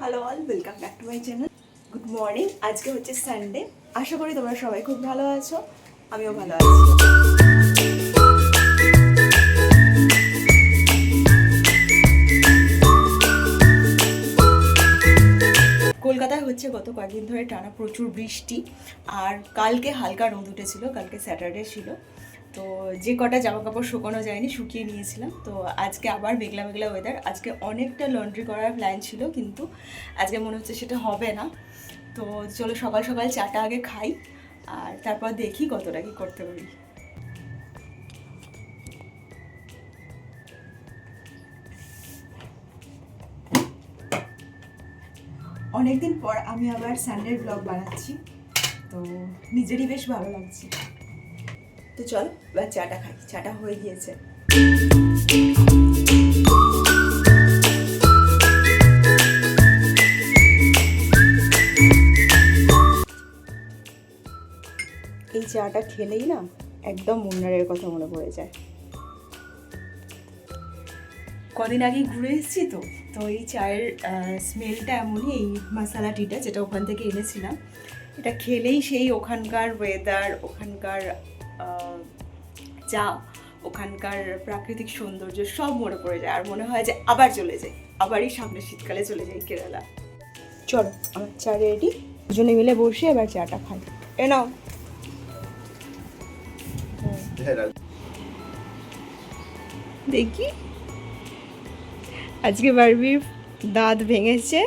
Hello all, welcome back to my channel. Good morning. আজকে হচ্ছে Sunday. আশা করি তোমরা সবাই খুব ভালো আছো, আমিও ভালো আছি। কলকাতায় হচ্ছে গত কয়েকদিন ধরে টানা প্রচুর বৃষ্টি, আর কালকে হালকা রোদ উঠেছিল, কালকে স্যাটারডে ছিল। তো যে কটা জামা কাপড় শুকানো যায়নি শুকিয়ে নিয়েছিলাম। তো আজকে আবার মেঘলা মেঘলা ওয়েদার। আজকে অনেকটা লন্ড্রি করার প্ল্যান ছিল, কিন্তু আজকে মনে হচ্ছে সেটা হবে না। তো চলো সকাল সকাল চাটা আগে খাই, আর তারপর দেখি কতটা কি করতে পারি। অনেকদিন পর আমি আবার সানডের ব্লগ বানাচ্ছি, তো নিজেরই বেশ ভালো লাগছে। তো চলো এবার চাটা খাই। চাটা হয়ে গিয়েছে। এই চাটা খেলেই না একদম মুন্নারের কথা মনে পড়ে যায়। কদিন আগে ঘুরে এসেছি, তো তো এই চায়ের স্মেলটা এমনই, এই মশালা টিটা যেটা ওখান থেকে এনেছিলাম, এটা খেলেই সেই ওখানকার ওয়েদার, ওখানকার চা, ওখানকার প্রাকৃতিক সৌন্দর্য সব মনে পড়ে যায়, আর মনে হয় যে আবার চলে যাই, আবারই সামনে শীতকালে চলে যাই কেরালা। চলো আমার চা রেডি, দুজনে মিলে বসে এবার চাটা খাই। এ নাও। দেখি আজকে বারবির দাঁত ভেঙেছে,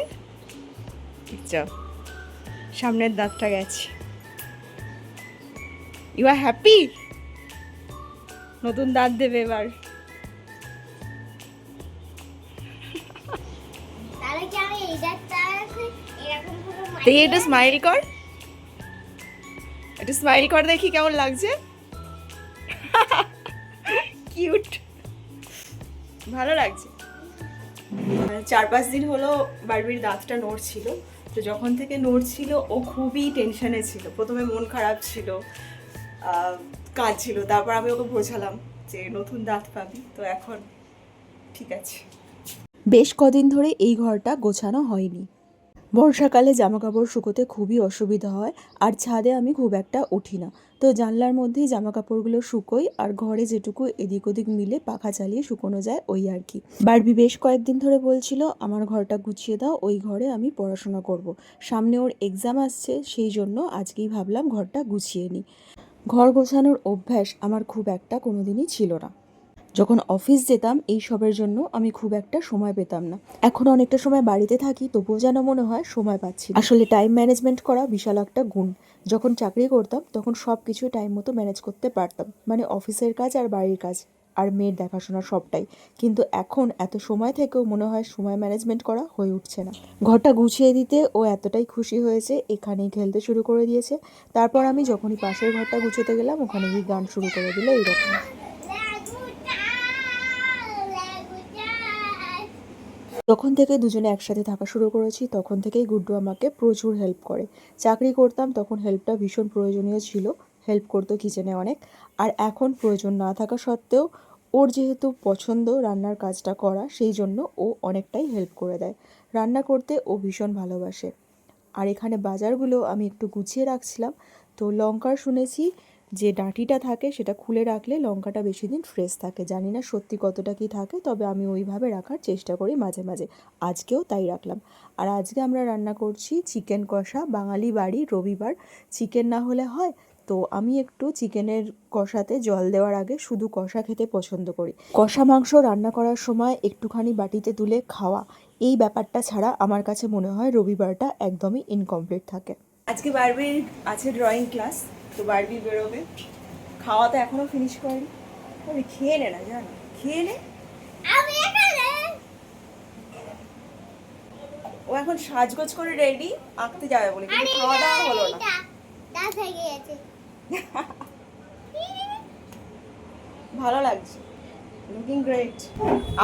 সামনের দাঁতটা গেছে। You are happy? নতুন দাঁত দেবে এবার। দেখি একটু স্মাইল কর, একটু স্মাইল কর, দেখি কেমন লাগছে। কিউট, ভালো লাগছে। 4-5 দিন হলো বারবির দাঁতটা নড়ছিল। তো যখন থেকে নড়ছিল ও খুবই টেনশনে ছিল। প্রথমে মন খারাপ ছিল, কাঁদছিল, তারপর আমি ওকে বোঝালাম যে নতুন দাঁত পাবি। তো এখন ঠিক আছে। বেশ কদিন ধরে এই ঘরটা গোছানো হয়নি। বর্ষাকালে জামাকাপড় শুকোতে খুবই অসুবিধা হয়, আর ছাদে আমি খুব একটা উঠি না। তো জানলার মধ্যেই জামাকাপড়গুলো শুকোই, আর ঘরে যেটুকু এদিক ওদিক মিলে পাখা চালিয়ে শুকোনো যায় ওই আর কি। বারবি বেশ কয়েকদিন ধরে বলছিল আমার ঘরটা গুছিয়ে দাও, ওই ঘরে আমি পড়াশোনা করব। সামনে ওর এক্সাম আসছে, সেই জন্য আজকেই ভাবলাম ঘরটা গুছিয়ে নিই। ঘর গোছানোর অভ্যাস আমার খুব একটা কোনোদিনই ছিল না। যখন অফিস যেতাম এই সবের জন্য আমি খুব একটা সময় পেতাম না। এখন অনেকটা সময় বাড়িতে থাকি, তবুও যেন মনে হয় সময় পাচ্ছি। আসলে টাইম ম্যানেজমেন্ট করা বিশাল একটা গুণ। যখন চাকরি করতাম তখন সব কিছু টাইম মতো ম্যানেজ করতে পারতাম, মানে অফিসের কাজ আর বাড়ির কাজ আর মেয়ের দেখাশোনা সবটাই। কিন্তু এখন এত সময় থেকেও মনে হয় সময় ম্যানেজমেন্ট করা হয়ে উঠছে না। ঘরটা গুছিয়ে দিতে ও এতটাই খুশি হয়েছে, এখানেই খেলতে শুরু করে দিয়েছে। তারপর আমি যখনই পাশের ঘরটা গুছোতে গেলাম, ওখানে গিয়ে গান শুরু করে দিল এইরকম। যখন থেকে দুজনে একসাথে থাকা শুরু করেছি তখন থেকেই গুড্ডু আমাকে প্রচুর হেল্প করে। চাকরি করতাম তখন হেল্পটা ভীষণ প্রয়োজনীয় ছিল, হেল্প করতো কিচেনে অনেক। আর এখন প্রয়োজন না থাকা সত্ত্বেও ওর যেহেতু পছন্দ রান্নার কাজটা করা, সেই জন্য ও অনেকটাই হেল্প করে দেয়। রান্না করতে ও ভীষণ ভালোবাসে। আর এখানে বাজারগুলো আমি একটু গুছিয়ে রাখছিলাম। তো লঙ্কার শুনেছি যে ডাঁটিটা থাকে সেটা খুলে রাখলে লঙ্কাটা বেশি দিন ফ্রেশ থাকে। জানি না সত্যি কতটা কি থাকে, তবে আমি ওইভাবে রাখার চেষ্টা করি মাঝে মাঝে। আজকেও তাই রাখলাম। আর আজকে আমরা রান্না করছি চিকেন কষা। বাঙালি বাড়ি, রবিবার, চিকেন না হলে হয়। তো আমি একটু চিকেনের কষাতে জল দেওয়ার আগে শুধু কষা খেতে পছন্দ করি। কষা মাংস রান্না করার সময় একটুখানি বাটিতে তুলে খাওয়া, এই ব্যাপারটা ছাড়া আমার কাছে মনে হয় রবিবারটা একদমই ইনকমপ্লিট থাকে। আজকে বারবির আছে ড্রয়িং ক্লাস, তো বারবি বেরোবে। খাওয়া তো এখনো ফিনিশ করেনি। আমি খেয়ে নে না, জানো, খেয়ে নে। ও এখন সাজগোজ করে রেডি, আঁকতে যাবে বলে, কিন্তু খাওয়া দাওয়া হলো না। ভালো লাগছে, লুকিং গ্রেট।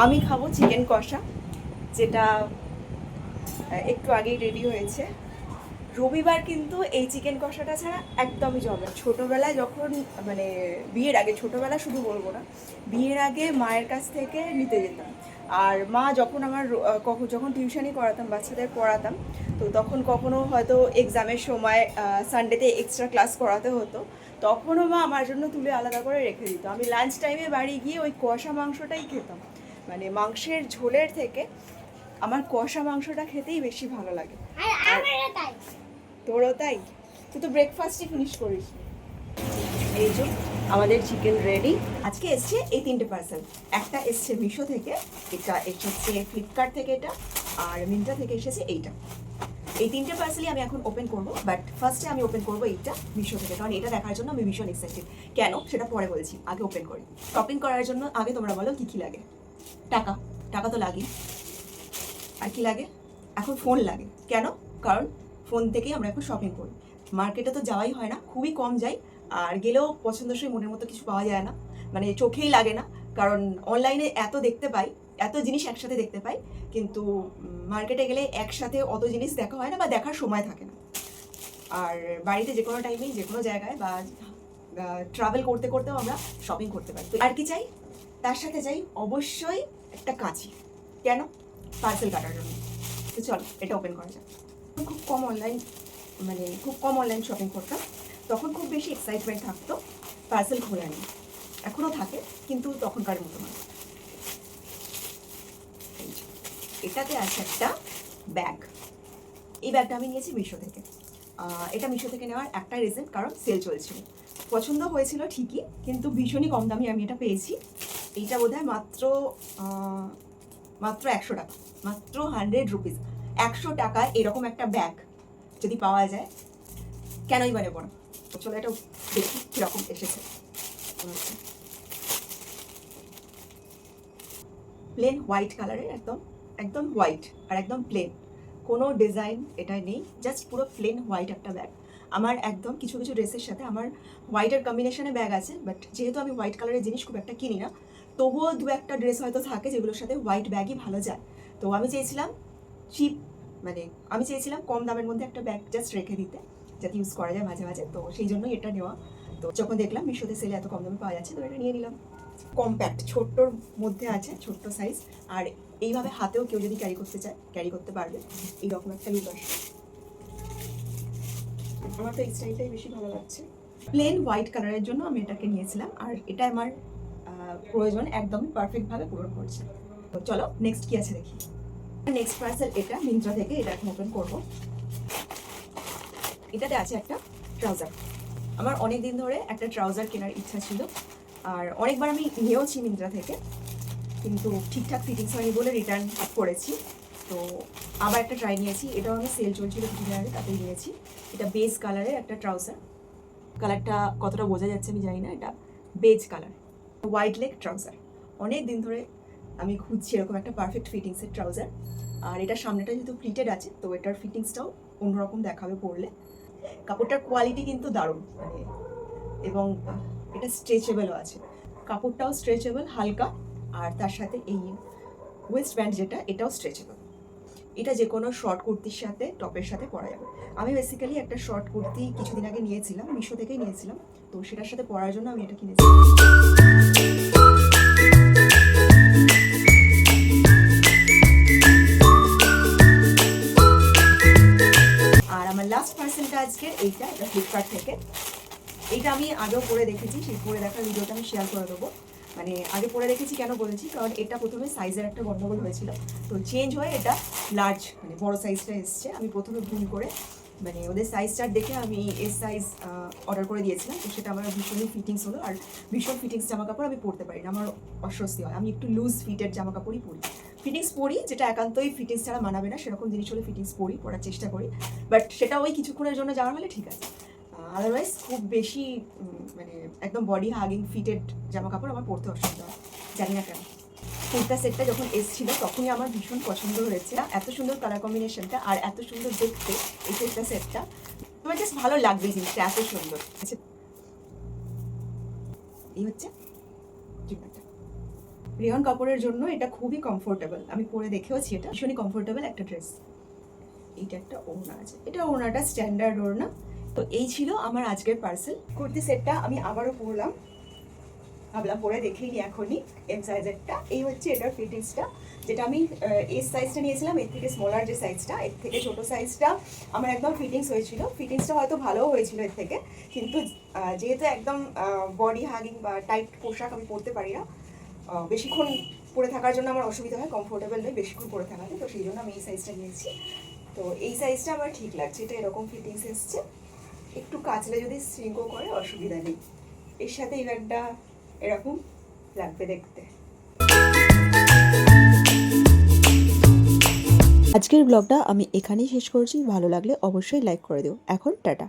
আমি খাবো চিকেন কষা, যেটা একটু আগেই রেডি হয়েছে। রবিবার কিন্তু এই চিকেন কষাটা ছাড়া একদমই জমে। ছোটোবেলায় যখন, মানে বিয়ের আগে, ছোটোবেলা শুধু বলবো না, বিয়ের আগে মায়ের কাছ থেকে নিতে যেতাম। আর মা যখন আমার যখন টিউশনি করাতাম, বাচ্চাদের পড়াতাম, তো তখন কখনো হয়তো এক্সামের সময় সানডেতে এক্সট্রা ক্লাস করাতে হতো, তখনও মা আমার জন্য তুলে আলাদা করে রেখে দিত। আমি লাঞ্চ টাইমে বাড়ি গিয়ে ওই কষা মাংসটাই খেতাম। মানে মাংসের ঝোলের থেকে আমার কষা মাংসটা খেতেই বেশি ভালো লাগে। তোরও তাই? তুই তো ব্রেকফাস্টই ফিনিশ করিস। এই যে আমাদের চিকেন রেডি। আজকে এসছে এই 3টে পার্সেল। একটা এসছে মিশো থেকে, এটা এসেছে ফ্লিপকার্ট থেকে, এটা আর মিন্ত্রা থেকে এসেছে এইটা। এই 3টে পার্সেলই আমি এখন ওপেন করব, বাট ফার্স্টে আমি ওপেন করব এইটা মিশো থেকে, কারণ এটা দেখার জন্য আমি ভীষণ এক্সাইটেড। কেন সেটা পরে বলছি, আগে ওপেন করি। শপিং করার জন্য আগে তোমরা বলো কী কী লাগে? টাকা, টাকা তো লাগেই। আর কি লাগে? এখন ফোন লাগে। কেন? কারণ ফোন থেকেই আমরা এখন শপিং করি। মার্কেটে তো যাওয়াই হয় না, খুবই কম যাই, আর গেলেও পছন্দসই মনের মতো কিছু পাওয়া যায় না, মানে চোখেই লাগে না। কারণ অনলাইনে এত দেখতে পাই, এত জিনিস একসাথে দেখতে পাই, কিন্তু মার্কেটে গেলে একসাথে অত জিনিস দেখা হয় না বা দেখার সময় থাকে না। আর বাড়িতে যে কোনো টাইমেই যে কোনো জায়গায় বা ট্রাভেল করতে করতেও আমরা শপিং করতে পারি। আর কি চাই? তার সাথে চাই অবশ্যই একটা কাঁচি। কেন? পার্সেল কাটার জন্য। তো চলো এটা ওপেন করা যাক। খুব কম অনলাইন শপিং করতাম, তখন খুব বেশি এক্সাইটমেন্ট থাকতো পার্সেল খোলা নিয়ে। এখনও থাকে, কিন্তু তখনকার মতো না। এটাতে আছে একটা ব্যাগ। এই ব্যাগটা আমি নিয়েছি মিশো থেকে। এটা মিশো থেকে নেওয়ার একটা রিজন, কারণ সেল চলছিল। পছন্দ হয়েছিল ঠিকই, কিন্তু ভীষণই কম দামে আমি এটা পেয়েছি। এইটা বোধহয় মাত্র 100 টাকা, মাত্র 100 রুপিস। 100 টাকায় এরকম একটা ব্যাগ যদি পাওয়া যায়, কেনই বা নেব না। চলো এটা দেখি কীরকম এসেছে। প্লেন হোয়াইট কালারের, একদম একদম হোয়াইট আর একদম প্লেন, কোনো ডিজাইন এটায় নেই, জাস্ট পুরো প্লেন হোয়াইট একটা ব্যাগ। আমার একদম কিছু কিছু ড্রেসের সাথে আমার হোয়াইটের কম্বিনেশনে ব্যাগ আছে, বাট যেহেতু আমি হোয়াইট কালারের জিনিস খুব একটা কিনি না, তবুও 2-1টা ড্রেস হয়তো থাকে যেগুলোর সাথে হোয়াইট ব্যাগই ভালো যায়। তো আমি চেয়েছিলাম কম দামের মধ্যে একটা ব্যাগ জাস্ট রেখে দিতে, যাতে ইউজ করা যায় মাঝে মাঝে। তো সেই জন্যই এটা নেওয়া। তো যখন দেখলাম মিশোতে সেলে এত কম দামে পাওয়া যাচ্ছে, তো এটা নিয়ে নিলাম। কম্প্যাক্ট, ছোট্টর মধ্যে আছে, ছোট্ট সাইজ। আর এইভাবে হাতেও কেউ যদি ক্যারি করতে চায় ক্যারি করতে পারবে। এইরকম একটা লুক আসে। আমার তো এই স্টাইলটাই বেশি ভালো লাগছে। প্লেন হোয়াইট কালারের জন্য আমি এটাকে নিয়েছিলাম, আর এটা আমার প্রয়োজন একদমই পারফেক্টভাবে পূরণ করছে। তো চলো নেক্সট কি আছে দেখি। নেক্সট পার্সেল এটা মিন্ত্রা থেকে, এটা এখন ওপেন করবো। এটাতে আছে একটা ট্রাউজার। আমার অনেক দিন ধরে একটা ট্রাউজার কেনার ইচ্ছা ছিল, আর অনেকবার আমি নিয়েওছি মিন্ত্রা থেকে, কিন্তু ঠিকঠাক ফিটিংস হয়নি বলে রিটার্ন করেছি। তো আবার একটা ট্রাই নিয়েছি, এটাও আমি সেল চলছিল কিছুদিন আগে, তাতেই নিয়েছি। এটা বেজ কালারের একটা ট্রাউজার। কালারটা কতটা বোঝা যাচ্ছে আমি জানি না, এটা beige colour, white leg trouser. অনেক দিন ধরে আমি খুঁজছি এরকম একটা পারফেক্ট ফিটিংসের ট্রাউজার। আর এটার সামনেটা যেহেতু প্লিটেড আছে, তো এটার ফিটিংসটাও অন্যরকম দেখাবে পরলে। কাপড়টার কোয়ালিটি কিন্তু দারুণ, মানে, এবং এটা স্ট্রেচেবলও আছে। কাপড়টাও স্ট্রেচেবল হালকা, আর তার সাথে এই ওয়েস্ট ব্যান্ড যেটা, এটাও স্ট্রেচেবল। এটা যে কোনো শর্ট কুর্তির সাথে, টপের সাথে পরা যাবে। আমি বেসিক্যালি একটা শর্ট কুর্তি কিছুদিন আগে নিয়েছিলাম, মিশো থেকেই নিয়েছিলাম, তো সেটার সাথে পরার জন্য আমি এটা কিনেছি। আর আমার লাস্ট পার্সেলটা আজকে এটা ফ্লিপকার্ট থেকে। এইটা আমি আগেও পরে দেখেছি, সেই পরে দেখার ভিডিওটা আমি শেয়ার করে দেবো। মানে আগে পরে দেখেছি কেন বলেছি, কারণ এটা প্রথমে সাইজের একটা গন্ডগোল হয়েছিল, তো চেঞ্জ হয়ে এটা লার্জ, মানে বড় সাইজটা এসছে। আমি প্রথমে ভুল করে, মানে ওদের সাইজ চার্ট দেখে আমি এস সাইজ অর্ডার করে দিয়েছিলাম, তো সেটা আমার ভীষণই ফিটিংস হলো। আর ভীষণ ফিটিংস জামা কাপড় আমি পরতে পারি না, আমার অস্বস্তি হয়। আমি একটু লুজ ফিটের জামা কাপড়ই পরি, ফিটিংস পরি যেটা একান্তই ফিটিংস ছাড়া মানাবে না, সেরকম জিনিস হলে ফিটিংস পরার চেষ্টা করি। বাট সেটা ওই কিছুক্ষণের জন্য যাওয়ার হলে ঠিক আছে, আদারওয়াইজ খুব বেশি মানে একদম বডি হাগিং ফিটেড জামা কাপড় আমার পরতে অসুবিধা হয়, জানি না কেন। কুর্তা সেটটা যখন এসেছিল তখনই আমার ভীষণ পছন্দ হয়েছে, এত সুন্দর কালার কম্বিনেশনটা আর এত সুন্দর দেখতে এই কুর্তা সেটটা। তোমার জাস্ট ভালো লাগবে জিনিসটা, এত সুন্দর। আচ্ছা, এই হচ্ছে জিনিসটা রেয়ন কাপড়ের জন্য এটা খুবই কমফোর্টেবল, আমি পরে দেখেওছি, এটা ভীষণই কমফোর্টেবল একটা ড্রেস। এইটা একটা ওড়না আছে, এটা ওড়নাটা স্ট্যান্ডার্ড ওড়না। তো এই ছিল আমার আজকের পার্সেল। কুর্তি সেটটা আমি আবারও পরলাম, ভাবলাম পরে দেখেই নি এখনই। এম সাইজেরটা এই হচ্ছে এটার ফিটিংসটা, যেটা আমি এস সাইজটা নিয়েছিলাম, এর থেকে স্মলার যে সাইজটা, এর থেকে ছোট সাইজটা আমার একদম ফিটিংস হয়েছিল। ফিটিংসটা হয়তো ভালোও হয়েছিল এর থেকে, কিন্তু যেহেতু একদম বডি হাগিং বা টাইট পোশাক আমি পরতে পারি না, বেশিক্ষণ পরে থাকার জন্য আমার অসুবিধা হয়, কমফোর্টেবল নয় বেশিক্ষণ পরে থাকাতে, তো সেই জন্য আমি এই সাইজটা নিয়েছি। তো এই সাইজটা আমার ঠিক লাগছে, এটা এরকম ফিটিংস এসছে, একটু কাচলে যদি শ্রিঙ্কও করে অসুবিধা নেই। এর সাথে এই ব্যাগটা এরকম লাগবে দেখতে। আজকের ব্লগটা আমি এখানেই শেষ করছি। ভালো লাগলে অবশ্যই লাইক করে দিও। এখন টাটা।